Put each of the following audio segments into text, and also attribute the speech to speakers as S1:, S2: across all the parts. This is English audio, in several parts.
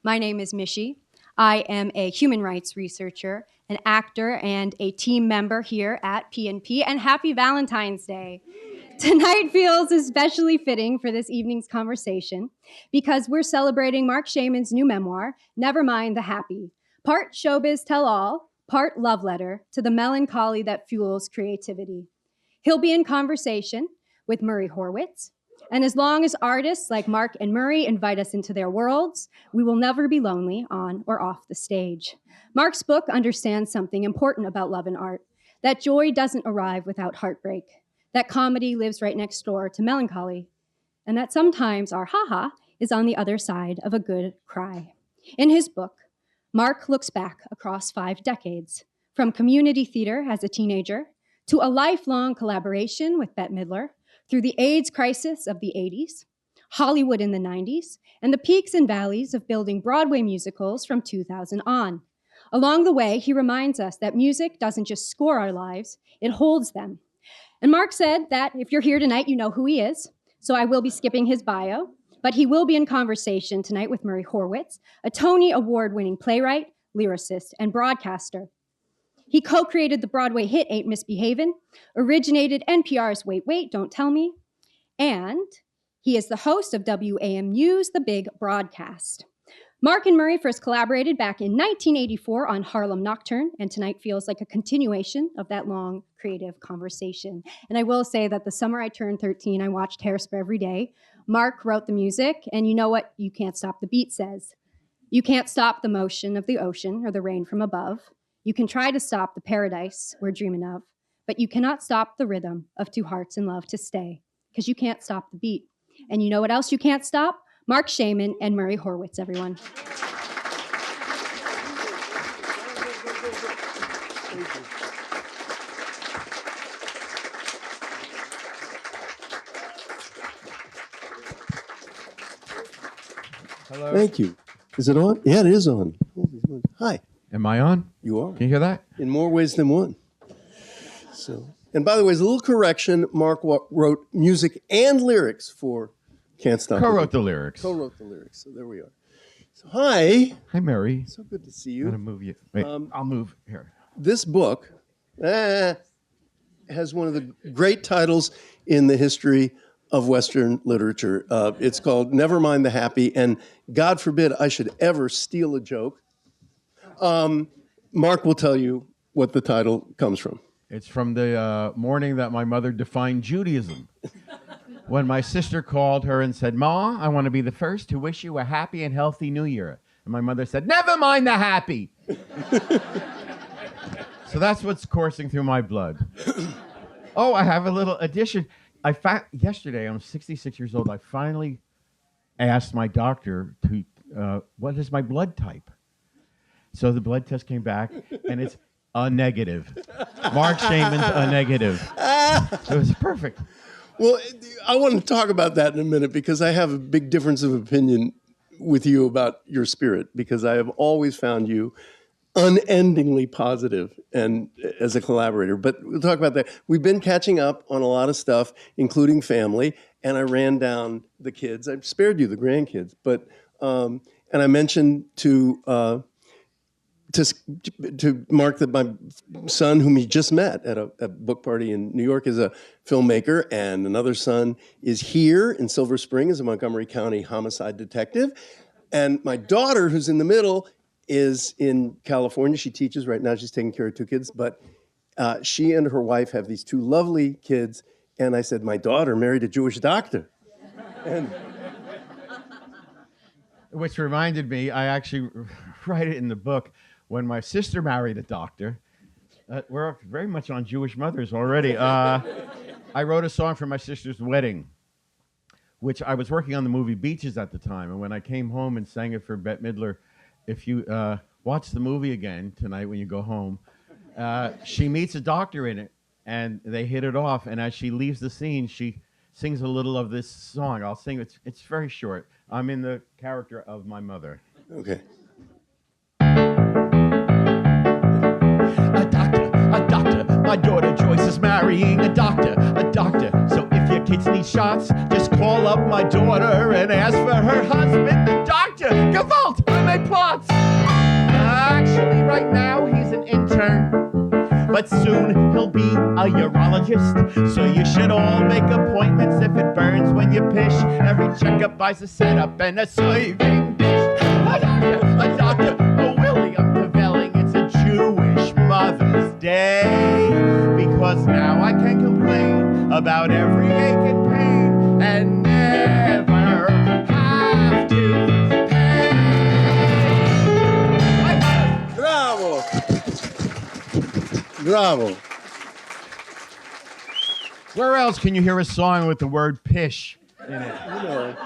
S1: My name is Mishi. I am a human rights researcher, an actor, and a team member here at P&P, and happy Valentine's Day. Tonight feels especially fitting for this evening's conversation because we're celebrating Marc Shaiman's new memoir, Never Mind the Happy. Part showbiz tell-all, part love letter to the melancholy that fuels creativity. He'll be in conversation with Murray Horwitz, and as long as artists like Marc and Murray invite us into their worlds, we will never be lonely on or off the stage. Marc's book understands something important about love and art, that joy doesn't arrive without heartbreak, that comedy lives right next door to melancholy, and that sometimes our ha-ha is on the other side of a good cry. In his book, Marc looks back across 5 decades, from community theater as a teenager to a lifelong collaboration with Bette Midler, through the AIDS crisis of the 80s, Hollywood in the 90s, and the peaks and valleys of building Broadway musicals from 2000 on. Along the way, he reminds us that music doesn't just score our lives, it holds them. And Marc said that if you're here tonight, you know who he is, so I will be skipping his bio, but he will be in conversation tonight with Murray Horwitz, a Tony Award-winning playwright, lyricist, and broadcaster. He co-created the Broadway hit Ain't Misbehavin', originated NPR's Wait, Wait, Don't Tell Me, and he is the host of WAMU's The Big Broadcast. Marc and Murray first collaborated back in 1984 on Harlem Nocturne, and tonight feels like a continuation of that long creative conversation. And I will say that the summer I turned 13, I watched Hairspray every day. Marc wrote the music, and you know what You Can't Stop the Beat says? You can't stop the motion of the ocean or the rain from above. You can try to stop the paradise we're dreaming of, but you cannot stop the rhythm of 2 hearts in love to stay, because you can't stop the beat. And you know what else you can't stop? Marc Shaiman and Murray Horwitz, everyone.
S2: Hello.
S3: Thank you. Is it on? Yeah, it is on. Hi.
S2: Am I on?
S3: You are.
S2: Can you hear that?
S3: In more ways than one. And by the way, as a little correction, Marc wrote music and lyrics for Can't Stop.
S2: Co-wrote the lyrics.
S3: Co-wrote the lyrics. So there we are. So hi.
S2: Hi, Mary.
S3: So good to see
S2: I'm
S3: you.
S2: gonna move you. Wait, I'll move here.
S3: This book has one of the great titles in the history of Western literature. It's called Never Mind the Happy, and God forbid I should ever steal a joke. Marc will tell you what the title comes from.
S2: It's from the morning that my mother defined Judaism. When my sister called her and said, "Ma, I want to be the first to wish you a happy and healthy New Year." And my mother said, "Never mind the happy." So that's what's coursing through my blood. Oh, I have a little addition. Yesterday, I'm 66 years old. I finally asked my doctor what is my blood type? So the blood test came back, and it's a negative. Marc Shaiman's a negative. It was perfect.
S3: Well, I want to talk about that in a minute because I have a big difference of opinion with you about your spirit, because I have always found you unendingly positive and as a collaborator. But we'll talk about that. We've been catching up on a lot of stuff, including family, and I ran down the kids. I spared you the grandkids, but and I mentioned to Marc that my son, whom he just met at a book party in New York, is a filmmaker, and another son is here in Silver Spring as a Montgomery County homicide detective. And my daughter, who's in the middle, is in California. She teaches right now. She's taking care of 2 kids, but she and her wife have these 2 lovely kids. And I said, my daughter married a Jewish doctor. And
S2: Which reminded me, I actually write it in the book, when my sister married a doctor. We're very much on Jewish mothers already. I wrote a song for my sister's wedding, which I was working on the movie Beaches at the time. And when I came home and sang it for Bette Midler, if you watch the movie again tonight when you go home, she meets a doctor in it, and they hit it off. And as she leaves the scene, she sings a little of this song. I'll sing it. It's very short. I'm in the character of my mother.
S3: okay.
S2: A doctor, my daughter Joyce is marrying a doctor. So if your kids need shots, just call up my daughter and ask for her husband, the doctor. Gewalt, I'm a plots. Actually, right now, he's an intern. But soon he'll be a urologist. So you should all make appointments if it burns when you pish. Every checkup buys a setup and a serving dish. A doctor, a William Pavelling. It's a Jewish Mother's Day. Because now I can complain about every ache and pain and never have to pay.
S3: Bravo! Bravo.
S2: Where else can you hear a song with the word pish in it?
S3: You know,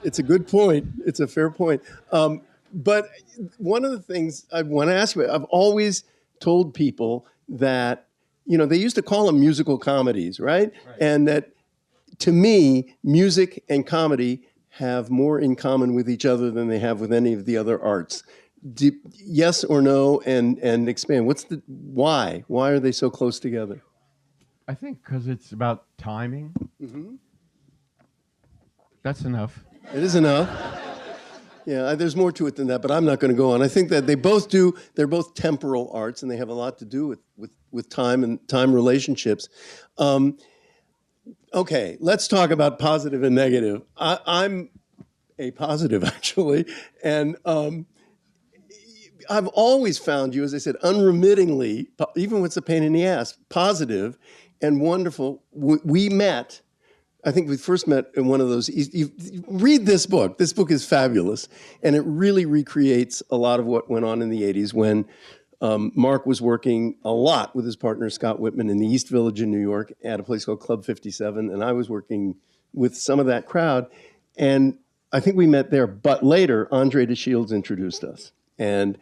S3: it's a good point. It's a fair point. But one of the things I want to ask you, I've always told people that, you know, they used to call them musical comedies, right? And that, to me, music and comedy have more in common with each other than they have with any of the other arts. Yes or no, and expand. Why? Why are they so close together?
S2: I think because it's about timing.
S3: Mm-hmm.
S2: That's enough.
S3: It is enough. Yeah, there's more to it than that, but I'm not going to go on. I think that they're both temporal arts, and they have a lot to do with time and time relationships. Okay, let's talk about positive and negative. I'm a positive, actually, and I've always found you, as I said, unremittingly, even when it's a pain in the ass, positive and wonderful. We met, I think we first met in one of those, you read this book. This book is fabulous, and it really recreates a lot of what went on in the 80s when Marc was working a lot with his partner, Scott Whitman, in the East Village in New York at a place called Club 57, and I was working with some of that crowd, and I think we met there. But later, Andre DeShields introduced us. And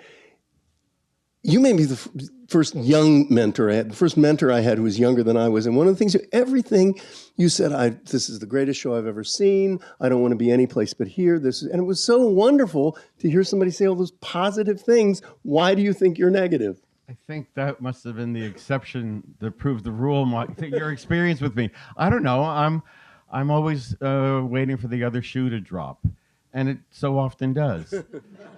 S3: you may be the first young mentor I had, the first mentor I had who was younger than I was. And one of the things, everything you said, this is the greatest show I've ever seen. I don't want to be any place but here. And it was so wonderful to hear somebody say all those positive things. Why do you think you're negative?
S2: I think that must have been the exception that proved the rule. Your experience with me. I don't know. I'm always waiting for the other shoe to drop. And it so often does.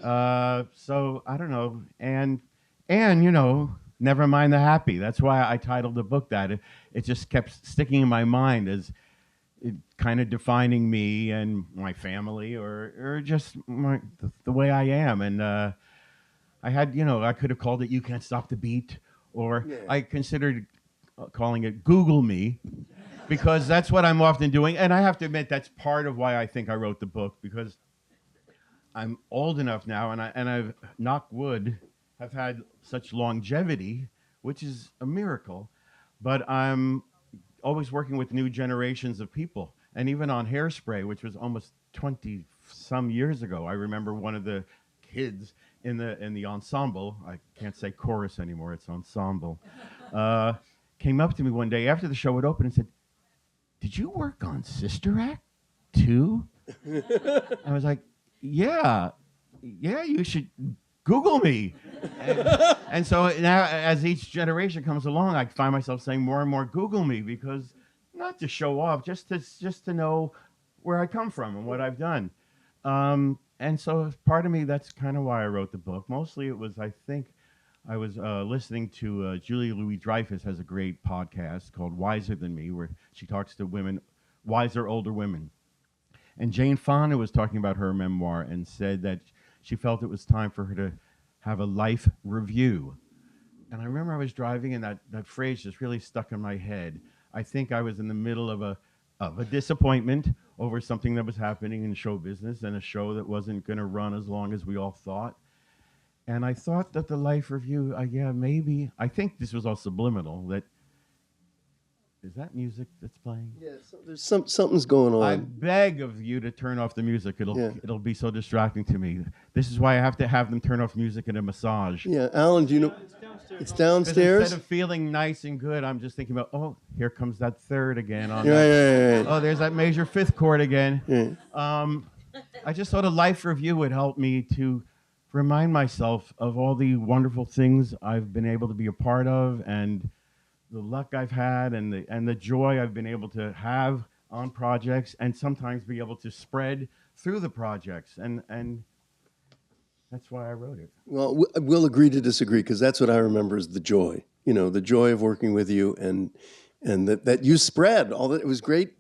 S2: So I don't know. And you know, never mind the happy. That's why I titled the book that. It just kept sticking in my mind as it kind of defining me and my family, or just the way I am. And I had, you know, I could have called it "You Can't Stop the Beat," or I considered calling it "Google Me." Because that's what I'm often doing. And I have to admit, that's part of why I think I wrote the book, because I'm old enough now, and I've, knock wood, have had such longevity, which is a miracle. But I'm always working with new generations of people. And even on Hairspray, which was almost 20-some years ago, I remember one of the kids in the ensemble, I can't say chorus anymore, it's ensemble, came up to me one day after the show had opened and said, "Did you work on Sister Act too?" I was like, yeah, you should Google me. And so now, as each generation comes along, I find myself saying more and more, "Google me," because not to show off, just to know where I come from and what I've done. And so part of me, that's kind of why I wrote the book. Mostly it was, I think, I was listening to Julia Louis-Dreyfus has a great podcast called Wiser Than Me, where she talks to women, wiser older women. And Jane Fonda was talking about her memoir and said that she felt it was time for her to have a life review. And I remember I was driving and that phrase just really stuck in my head. I think I was in the middle of a disappointment over something that was happening in show business and a show that wasn't going to run as long as we all thought. And I thought that the life review, maybe, I think this was all subliminal, that, is that music that's playing?
S3: Yeah, so there's something's going on.
S2: I beg of you to turn off the music. It'll be so distracting to me. This is why I have to have them turn off music at a massage.
S3: Yeah, Alan, do you know? It's downstairs.
S2: Instead of feeling nice and good, I'm just thinking about, oh, here comes that third again.
S3: Yeah.
S2: Oh, there's that major fifth chord again.
S3: Yeah.
S2: I just thought a life review would help me to remind myself of all the wonderful things I've been able to be a part of, and the luck I've had, and the joy I've been able to have on projects, and sometimes be able to spread through the projects. And That's why I wrote it.
S3: Well, we'll agree to disagree, because that's what I remember is the joy. The joy of working with you, and that you spread all that. It was great,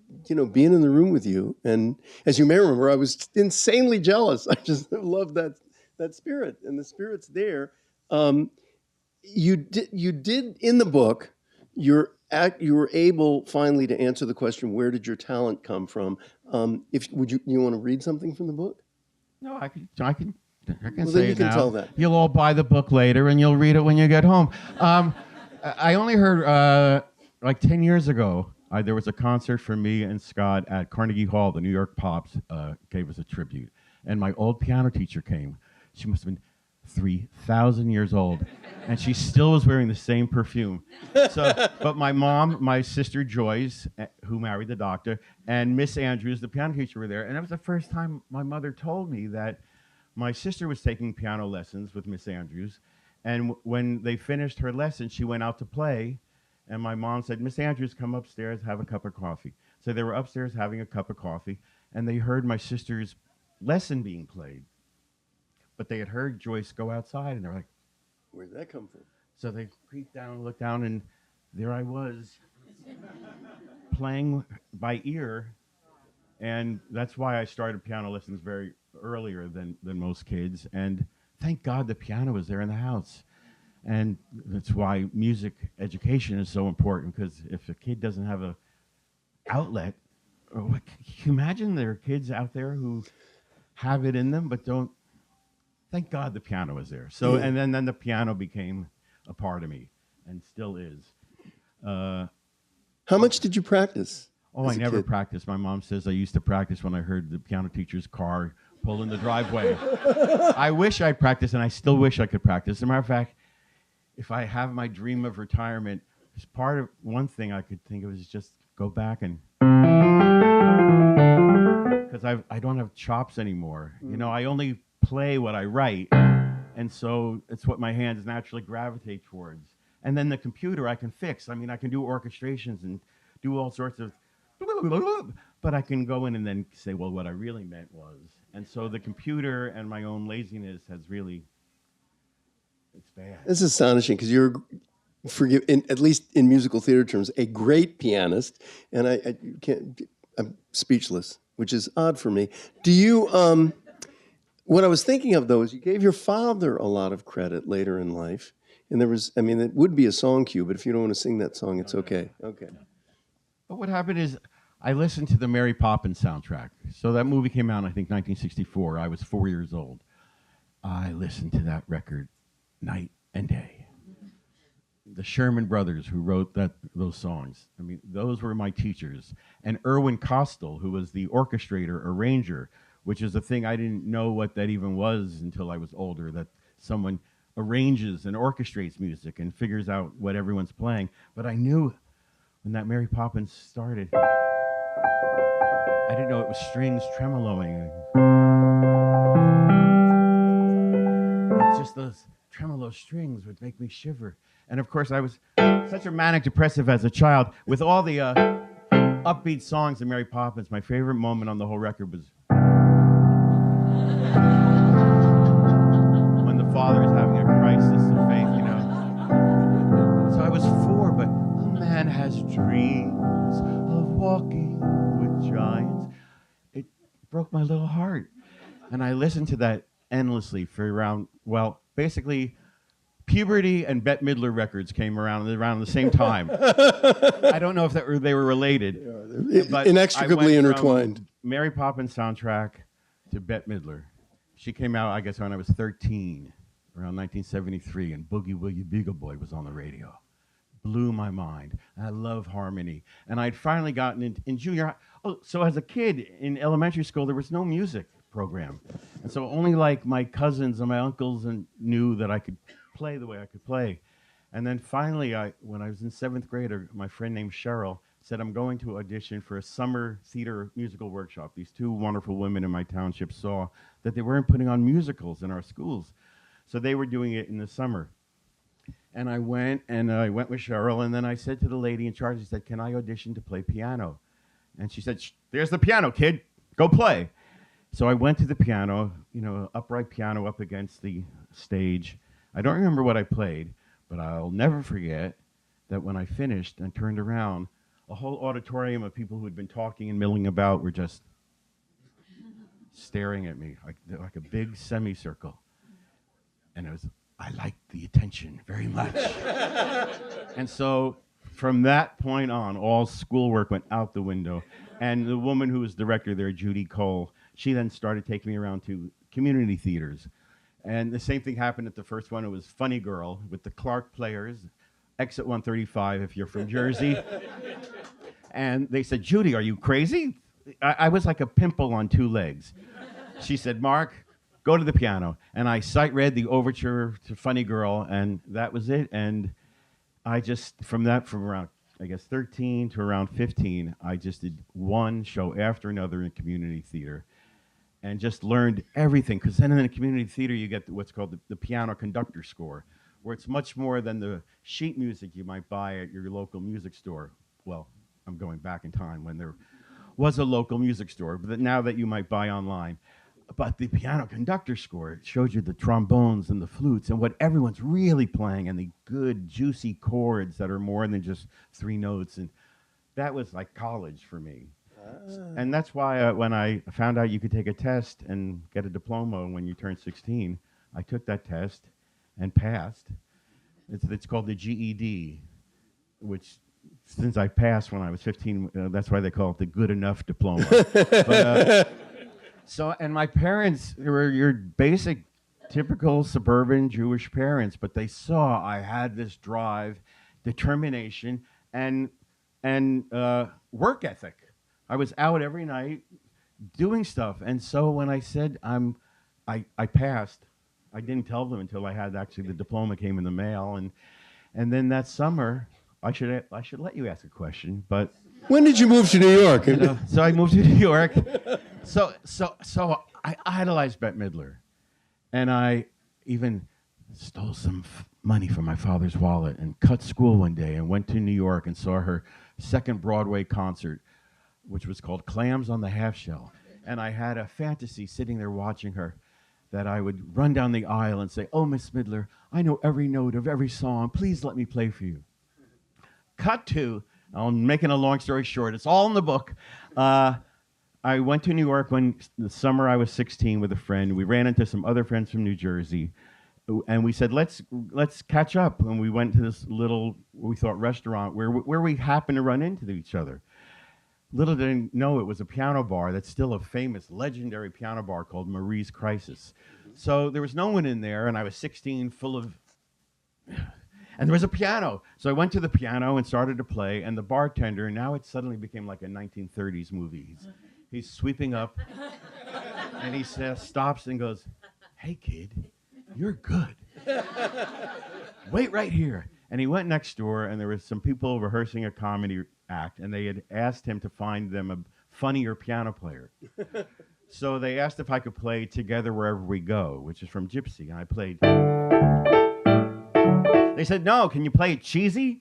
S3: being in the room with you. And as you may remember, I was insanely jealous. I just love that spirit, and the spirit's there. You did in the book. You were able finally to answer the question, where did your talent come from? You want to read something from the book?
S2: No, I can
S3: Well,
S2: say
S3: then you
S2: it
S3: can
S2: now.
S3: tell that.
S2: You'll all buy the book later, and you'll read it when you get home. I only heard, like 10 years ago, there was a concert for me and Scott at Carnegie Hall. The New York Pops gave us a tribute. And my old piano teacher came. She must have been 3,000 years old. And she still was wearing the same perfume. But my mom, my sister Joyce, who married the doctor, and Miss Andrews, the piano teacher, were there. And that was the first time my mother told me that my sister was taking piano lessons with Miss Andrews, and when they finished her lesson, she went out to play, and my mom said, Miss Andrews, come upstairs, have a cup of coffee. So they were upstairs having a cup of coffee, and they heard my sister's lesson being played. But they had heard Joyce go outside, and they're like,
S3: where'd that come from?
S2: So they creeped down and looked down, and there I was, playing by ear, and that's why I started piano lessons very earlier than most kids, and thank God the piano was there in the house. And that's why music education is so important, because if a kid doesn't have a outlet, can you imagine there are kids out there who have it in them but don't. Thank God the piano was there. So and then the piano became a part of me, and still is.
S3: How much did you practice?
S2: Oh, I never practiced. My mom says I used to practice when I heard the piano teacher's car pull in the driveway. I wish I'd practiced, and I still wish I could practice. As a matter of fact, if I have my dream of retirement, it's part of one thing I could think of is just go back and, because I don't have chops anymore. I only play what I write, and so it's what my hands naturally gravitate towards. And then the computer I can fix. I mean, I can do orchestrations and do all sorts of, but I can go in and then say, well, what I really meant was. And so the computer and my own laziness has really, it's bad.
S3: It's astonishing, because you're, at least in musical theater terms, a great pianist, and I'm speechless, which is odd for me. Do you, what I was thinking of, though, is you gave your father a lot of credit later in life, and there was, it would be a song cue, but if you don't want to sing that song, it's okay. Okay.
S2: But what happened is, I listened to the Mary Poppins soundtrack. So that movie came out, I think, 1964. I was 4 years old. I listened to that record night and day. The Sherman Brothers, who wrote those songs, those were my teachers. And Irwin Kostal, who was the orchestrator, arranger, which is a thing I didn't know what that even was until I was older, that someone arranges and orchestrates music and figures out what everyone's playing. But I knew when that Mary Poppins started, I didn't know it was strings tremoloing. It's just those tremolo strings would make me shiver. And of course, I was such a manic depressive as a child. With all the upbeat songs of Mary Poppins, my favorite moment on the whole record was when the father is having a crisis of faith, So I was 4, but a man has dreams of walking with giants. It broke my little heart. And I listened to that endlessly for basically puberty and Bette Midler records came around the same time. I don't know if they were related. But
S3: inextricably intertwined.
S2: Mary Poppins soundtrack to Bette Midler. She came out, I guess, when I was 13, around 1973, and Boogie Woogie Beagle Boy was on the radio. Blew my mind. I love harmony. And I'd finally gotten in junior high. Oh, so as a kid in elementary school, there was no music program. And so only like my cousins and my uncles knew that I could play the way I could play. And then finally, when I was in 7th grade, my friend named Cheryl said, I'm going to audition for a summer theater musical workshop. These 2 wonderful women in my township saw that they weren't putting on musicals in our schools. So they were doing it in the summer. And I went with Cheryl, and then I said to the lady in charge, I said, can I audition to play piano? And she said, there's the piano, kid. Go play. So I went to the piano, upright piano up against the stage. I don't remember what I played, but I'll never forget that when I finished and turned around, a whole auditorium of people who had been talking and milling about were just staring at me like a big semicircle. And I liked the attention very much. And so from that point on, all schoolwork went out the window. And the woman who was director there, Judy Cole, she then started taking me around to community theaters. And the same thing happened at the first one. It was Funny Girl with the Clark Players, exit 135 if you're from Jersey. And they said, Judy, are you crazy? I was like a pimple on two legs. She said, Mark, go to the piano. And I sight read the overture to Funny Girl, and that was it. And I just, from around, I guess, 13 to around 15, I just did one show after another in community theater and just learned everything. Because then in the community theater, you get what's called the piano conductor score, where it's much more than the sheet music you might buy at your local music store. Well, I'm going back in time when there was a local music store, but now that you might buy online. But the piano conductor score, it showed you the trombones and the flutes and what everyone's really playing and the good, juicy chords that are more than just three notes. And that was like college for me. And that's why when I found out you could take a test and get a diploma when you turn 16, I took that test and passed. It's called the GED, which since I passed when I was 15, that's why they call it the good enough diploma. And my parents were your basic, typical suburban Jewish parents, but they saw I had this drive, determination, and work ethic. I was out every night doing stuff. And so when I said I passed, I didn't tell them until I had actually the diploma came in the mail. And then that summer, I should let you ask a question, but
S3: when did you move to New York?
S2: So I moved to New York. So I idolized Bette Midler, and I even stole some money from my father's wallet and cut school one day and went to New York and saw her second Broadway concert, which was called Clams on the Half Shell. And I had a fantasy sitting there watching her that I would run down the aisle and say, "Oh, Miss Midler, I know every note of every song. Please let me play for you." Cut to, I'm making a long story short, it's all in the book. I went to New York when the summer I was 16 with a friend. We ran into some other friends from New Jersey, and we said, let's catch up. And we went to this little, we thought, restaurant where we happened to run into each other. Little did I know it was a piano bar that's still a famous, legendary piano bar called Marie's Crisis. So there was no one in there, and I was 16, full of... And there was a piano. So I went to the piano and started to play, and the bartender, now it suddenly became like a 1930s movie. He's sweeping up, and he stops and goes, "Hey, kid, you're good. Wait right here." And he went next door, and there were some people rehearsing a comedy act, and they had asked him to find them a funnier piano player. So they asked if I could play Together Wherever We Go, which is from Gypsy, and I played... They said, "No, can you play it cheesy?"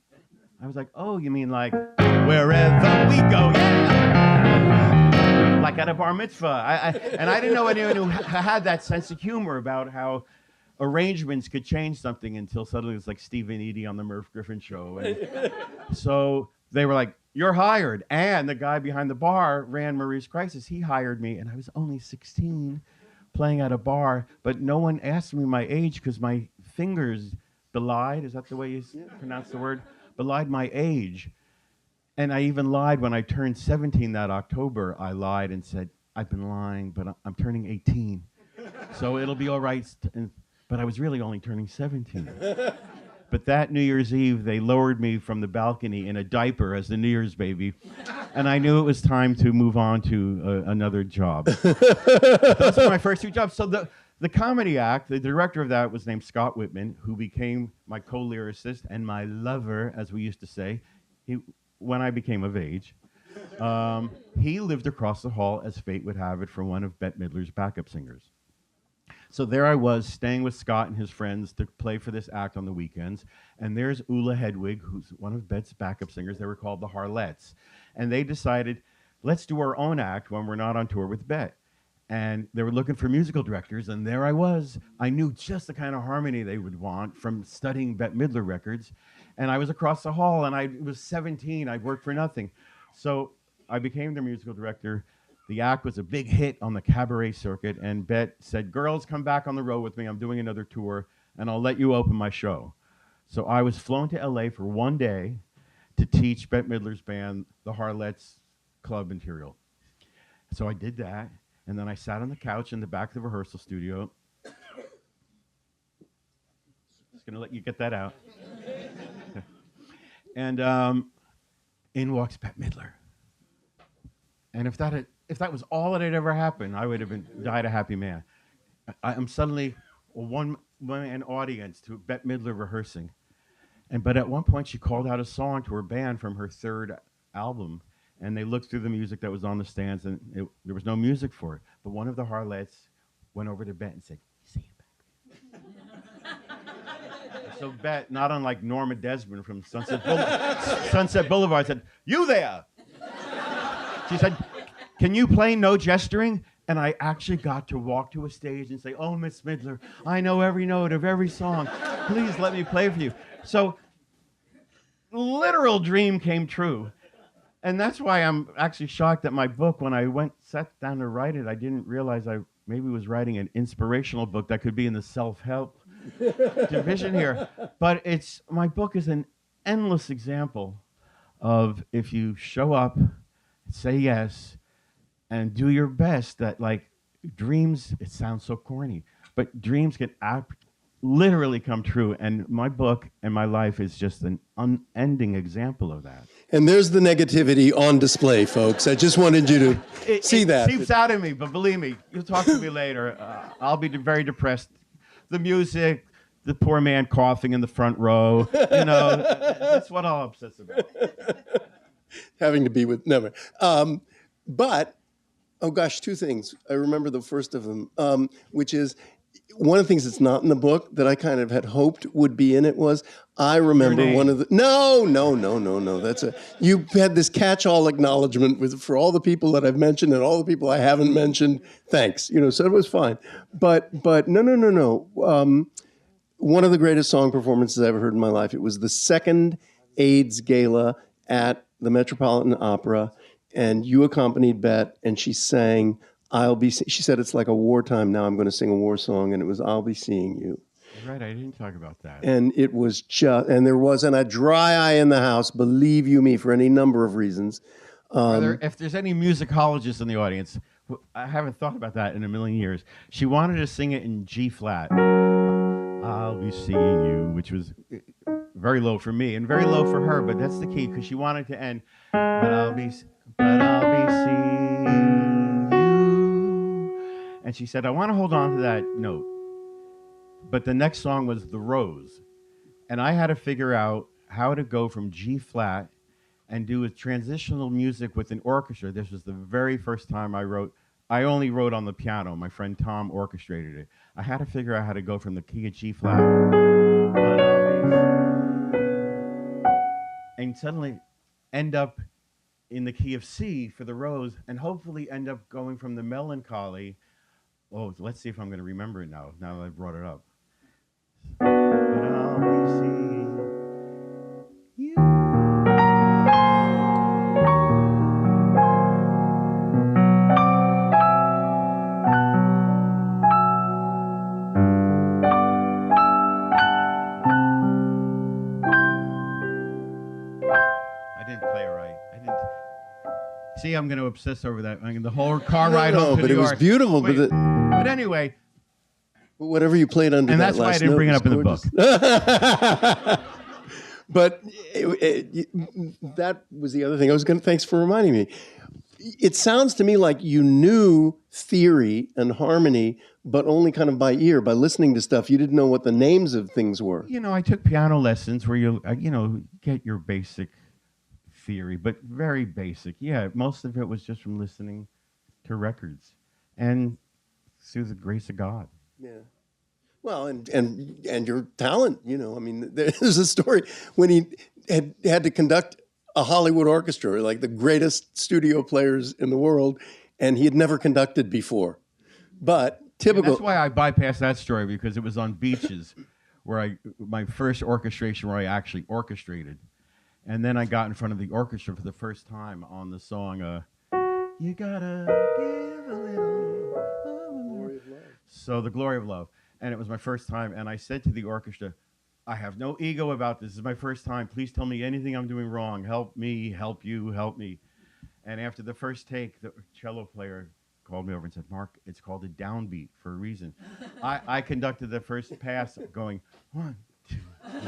S2: I was like, "Oh, you mean like wherever we go, yeah." Like at a bar mitzvah. And I didn't know anyone who had that sense of humor about how arrangements could change something until suddenly it was like Stephen Eady on the Merv Griffin show. And so they were like, "You're hired." And the guy behind the bar ran Marie's Crisis. He hired me, and I was only 16 playing at a bar, but no one asked me my age because my fingers... belied, is that the way you pronounce the word? Belied my age. And I even lied when I turned 17 that October. I lied and said, "I've been lying, but I'm turning 18. So it'll be all right." But I was really only turning 17. But that New Year's Eve, they lowered me from the balcony in a diaper as the New Year's baby. And I knew it was time to move on to another job. Those were my first two jobs. So the comedy act, the director of that was named Scott Whitman, who became my co-lyricist and my lover, as we used to say, when I became of age. He lived across the hall, as fate would have it, from one of Bette Midler's backup singers. So there I was, staying with Scott and his friends to play for this act on the weekends. And there's Ula Hedwig, who's one of Bette's backup singers. They were called the Harlettes. And they decided, let's do our own act when we're not on tour with Bette. And they were looking for musical directors, and there I was. I knew just the kind of harmony they would want from studying Bette Midler records. And I was across the hall, and I was 17. I worked for nothing. So I became their musical director. The act was a big hit on the cabaret circuit, and Bette said, girls, come back on the road with me. I'm doing another tour, and I'll let you open my show. So I was flown to LA for one day to teach Bette Midler's band, the Horwitz Club material. So I did that. And then I sat on the couch in the back of the rehearsal studio. Just going to let you get that out. And in walks Bette Midler. And if that was all that had ever happened, I would have died a happy man. I'm suddenly a one-man audience to Bette Midler rehearsing. But at one point, she called out a song to her band from her third album. And they looked through the music that was on the stands, and there was no music for it. But one of the Horwitz went over to Bette and said, "Sing it back." So Bette, not unlike Norma Desmond from Sunset Boulevard, said, "You there?" She said, "Can you play No Gesturing?" And I actually got to walk to a stage and say, "Oh, Miss Midler, I know every note of every song. Please let me play for you." So, literal dream came true. And that's why I'm actually shocked that my book, when I sat down to write it, I didn't realize I maybe was writing an inspirational book that could be in the self-help division here. But my book is an endless example of if you show up, say yes, and do your best, that like dreams, it sounds so corny, but dreams can literally come true. And my book and my life is just an unending example of that.
S3: And there's the negativity on display, folks. I just wanted you to see that.
S2: It seeps out of me, but believe me, you'll talk to me later. I'll be very depressed. The music, the poor man coughing in the front row, that's what I'll obsess about.
S3: Having to be with, never. But, oh gosh, two things. I remember the first of them, which is, one of the things that's not in the book that I kind of had hoped would be in it was, I remember one of the, no. You had this catch-all acknowledgement for all the people that I've mentioned and all the people I haven't mentioned. Thanks, so it was fine. But no. One of the greatest song performances I ever heard in my life. It was the second AIDS gala at the Metropolitan Opera, and you accompanied Bette, and she sang, she said, it's like a wartime, now I'm going to sing a war song, and it was, I'll be seeing you.
S2: Right, I didn't talk about that.
S3: And it was and there wasn't a dry eye in the house, believe you me, for any number of reasons.
S2: If there's any musicologists in the audience, I haven't thought about that in a million years. She wanted to sing it in G flat. I'll be seeing you, which was very low for me and very low for her, but that's the key, because she wanted to end, but I'll be seeing you. And she said, I want to hold on to that note. But the next song was The Rose. And I had to figure out how to go from G flat and do a transitional music with an orchestra. This was the very first time I wrote. I only wrote on the piano. My friend Tom orchestrated it. I had to figure out how to go from the key of G flat and suddenly end up in the key of C for The Rose, and hopefully end up going from the melancholy. Oh, let's see if I'm going to remember it now that I've brought it up. But I'll be seeing you. I didn't play it right. See, I'm going to obsess over that. The whole car ride home to New York.
S3: It was beautiful.
S2: Wait, but anyway.
S3: Whatever you played under
S2: and
S3: that
S2: that's why I
S3: last
S2: didn't
S3: note
S2: bring it up in the book.
S3: But that was the other thing I was going to. Thanks for reminding me. It sounds to me like you knew theory and harmony, but only kind of by ear, by listening to stuff. You didn't know what the names of things were.
S2: I took piano lessons where you get your basic theory, but very basic. Yeah, most of it was just from listening to records and through the grace of God.
S3: Yeah. Well, and your talent, there's a story when he had to conduct a Hollywood orchestra, like the greatest studio players in the world, and he had never conducted before. But typical.
S2: That's why I bypassed that story, because it was on beaches where my first orchestration where I actually orchestrated. And then I got in front of the orchestra for the first time on the song, You Gotta Give a Little.
S3: Glory of Love.
S2: So The Glory of Love. And it was my first time. And I said to the orchestra, I have no ego about this. This is my first time. Please tell me anything I'm doing wrong. Help me, help you, help me. And after the first take, the cello player called me over and said, Mark, it's called a downbeat for a reason. I conducted the first pass going, 1, 2, 3.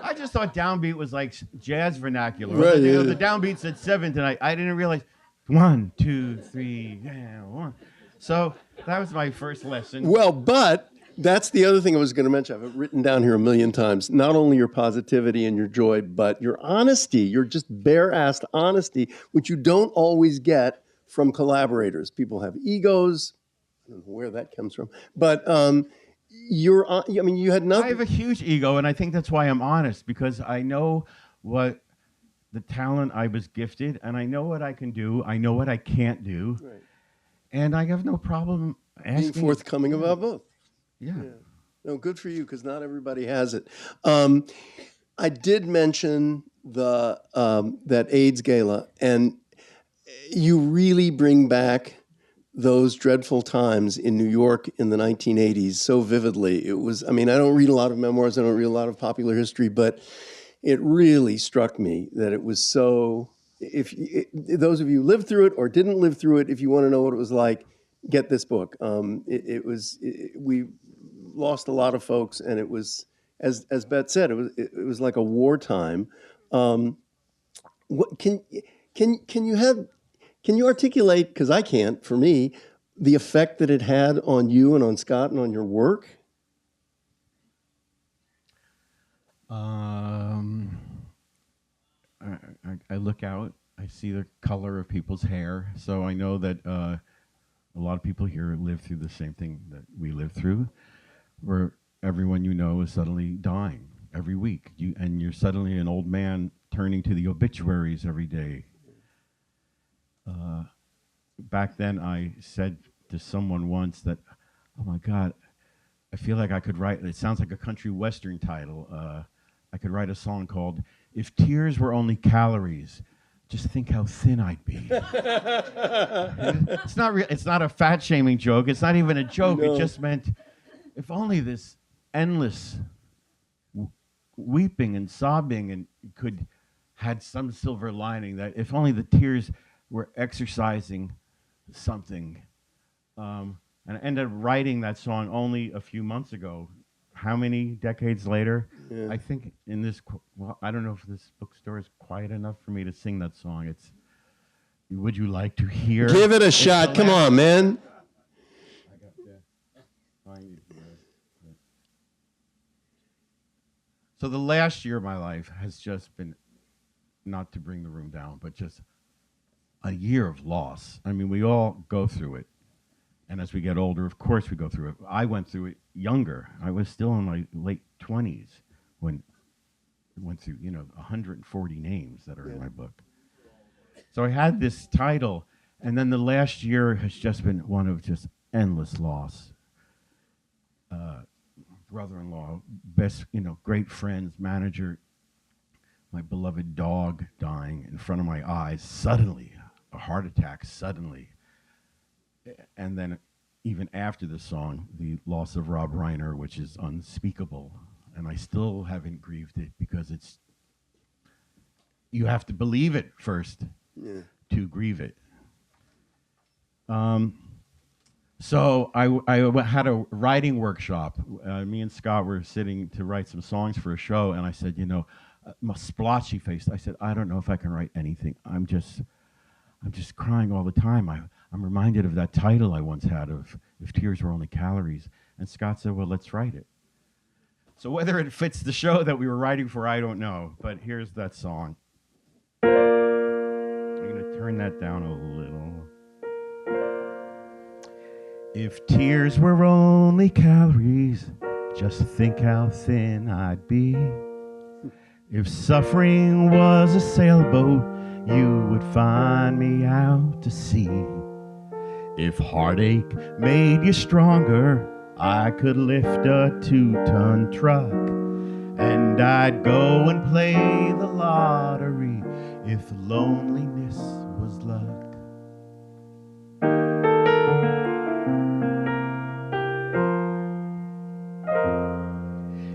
S2: I just thought downbeat was like jazz vernacular.
S3: Right,
S2: The downbeat said 7 tonight. I didn't realize 1, 2, 3, 1. So that was my first lesson.
S3: Well, but that's the other thing I was going to mention. I've written down here a million times. Not only your positivity and your joy, but your honesty, your just bare-assed honesty, which you don't always get from collaborators. People have egos. I don't know where that comes from. But you had nothing.
S2: I have a huge ego, and I think that's why I'm honest, because I know what the talent I was gifted, and I know what I can do. I know what I can't do.
S3: Right.
S2: And I have no problem asking.
S3: Being forthcoming about both.
S2: Yeah.
S3: No, good for you, because not everybody has it. I did mention that AIDS gala, and you really bring back those dreadful times in New York in the 1980s so vividly. It was, I don't read a lot of memoirs, I don't read a lot of popular history, but it really struck me that it was so, those of you who lived through it or didn't live through it, if you want to know what it was like, get this book. We lost a lot of folks, and it was, as Bette said, it was like a wartime. What can you articulate, because I can't, for me, the effect that it had on you and on Scott and on your work?
S2: I look out, I see the color of people's hair, so I know that a lot of people here live through the same thing that we live through, where everyone you know is suddenly dying every week, and you're suddenly an old man turning to the obituaries every day. Back then, I said to someone once that, oh my God, I feel like I could write, it sounds like a country western title, I could write a song called, If Tears Were Only Calories, Just Think How Thin I'd Be. It's not a fat shaming joke, it's not even a joke,
S3: No.
S2: It just meant, if only this endless weeping and sobbing and had some silver lining, that if only the tears were exercising something. And I ended up writing that song only a few months ago. How many decades later?
S3: Yeah.
S2: I think I don't know if this bookstore is quiet enough for me to sing that song. It's, would you like to hear?
S3: Give it a shot. Come on, man.
S2: So the last year of my life has just been, not to bring the room down, but just a year of loss. I mean, we all go through it. And as we get older, of course we go through it. I went through it younger. I was still in my late 20s when I went through, 140 names that are in my book. So I had this title, and then the last year has just been one of just endless loss. Brother-in-law, best, great friends, manager, my beloved dog dying in front of my eyes, suddenly, a heart attack, suddenly. And then even after the song, the loss of Rob Reiner, which is unspeakable. And I still haven't grieved it, because you have to believe it first to grieve it. So I had a writing workshop. Me and Scott were sitting to write some songs for a show, and I said, my splotchy face, I said, I don't know if I can write anything. I'm just crying all the time. I'm reminded of that title I once had of If Tears Were Only Calories. And Scott said, well, let's write it. So whether it fits the show that we were writing for, I don't know. But here's that song. I'm going to turn that down a little. If tears were only calories, just think how thin I'd be. If suffering was a sailboat, you would find me out to sea. If heartache made you stronger, I could lift a 2-ton truck. And I'd go and play the lottery if loneliness was luck.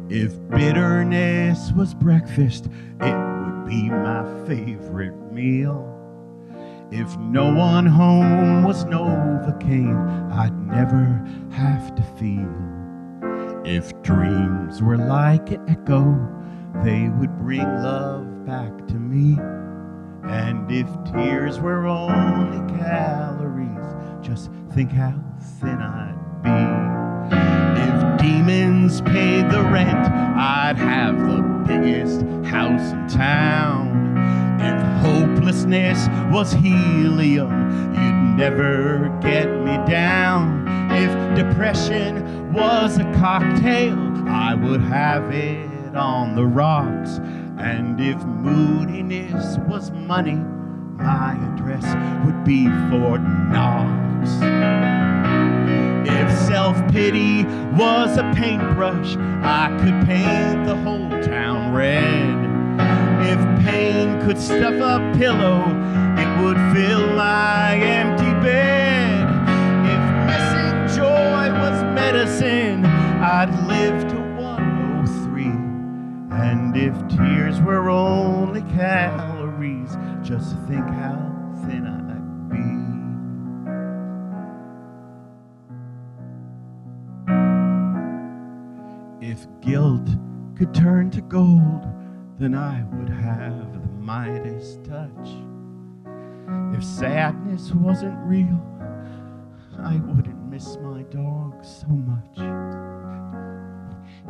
S2: If bitterness was breakfast, it would be my favorite meal. If no one home was Novocaine, I'd never have to feel. If dreams were like an echo, they would bring love back to me. And if tears were only calories, just think how thin I'd be. If demons paid the rent, I'd have the biggest house in town. If hopelessness was helium, you'd never get me down. If depression was a cocktail, I would have it on the rocks. And if moodiness was money, my address would be Fort Knox. If self-pity was a paintbrush, I could paint the whole town red. If pain could stuff a pillow, it would fill my empty bed. If missing joy was medicine, I'd live to 103. And if tears were only calories, just think how thin I'd be. If guilt could turn to gold, then I would have the Midas touch. If sadness wasn't real, I wouldn't miss my dog so much.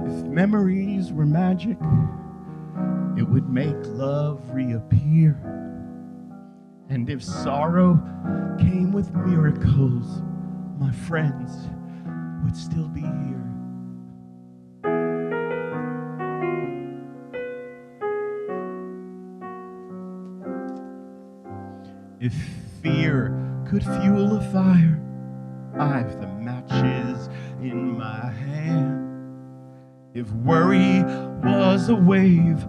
S2: If memories were magic, it would make love reappear. And if sorrow came with miracles, my friends would still be here. If fear could fuel a fire, I've the matches in my hand. If worry was a wave,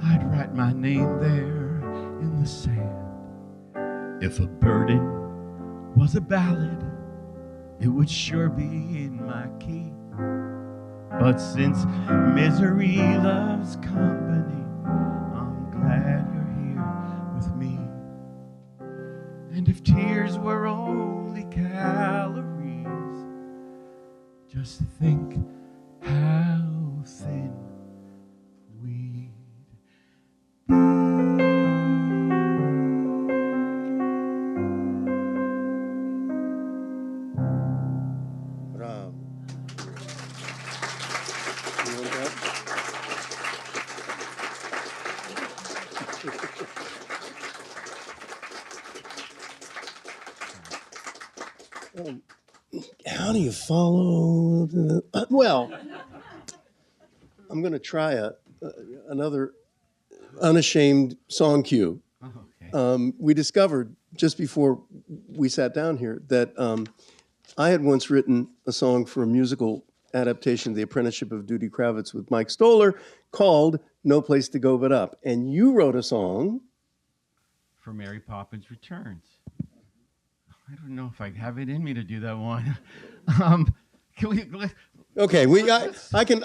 S2: I'd write my name there in the sand. If a burden was a ballad, it would sure be in my key. But since misery loves company, I'm glad you're here with me. And if tears were only calories, just think how thin we'd be.
S3: Bravo. You want that? How do you follow the, well, I'm going to try another unashamed song cue.
S2: Oh, okay.
S3: We discovered just before we sat down here that I had once written a song for a musical adaptation of The Apprenticeship of Judy Kravitz with Mike Stoller called No Place to Go But Up. And you wrote a song
S2: For Mary Poppins Returns. I don't know if I have it in me to do that one. Can we?
S3: Okay, I can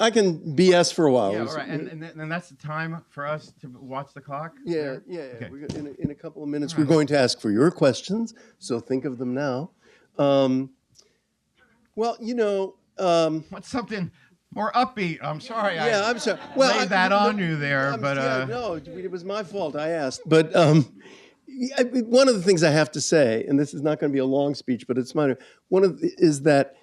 S3: BS for a while.
S2: Yeah, all right. And that's the time for us to watch the clock?
S3: Yeah.
S2: Okay.
S3: In a couple of minutes, we're going to ask for your questions, so think of them now. Well, you know...
S2: What's something more upbeat? I'm sorry.
S3: Yeah, I'm sorry.
S2: Well, laid that on you there, but...
S3: Yeah, no, it was my fault. I asked. But one of the things I have to say, and this is not going to be a long speech, but it's minor, is that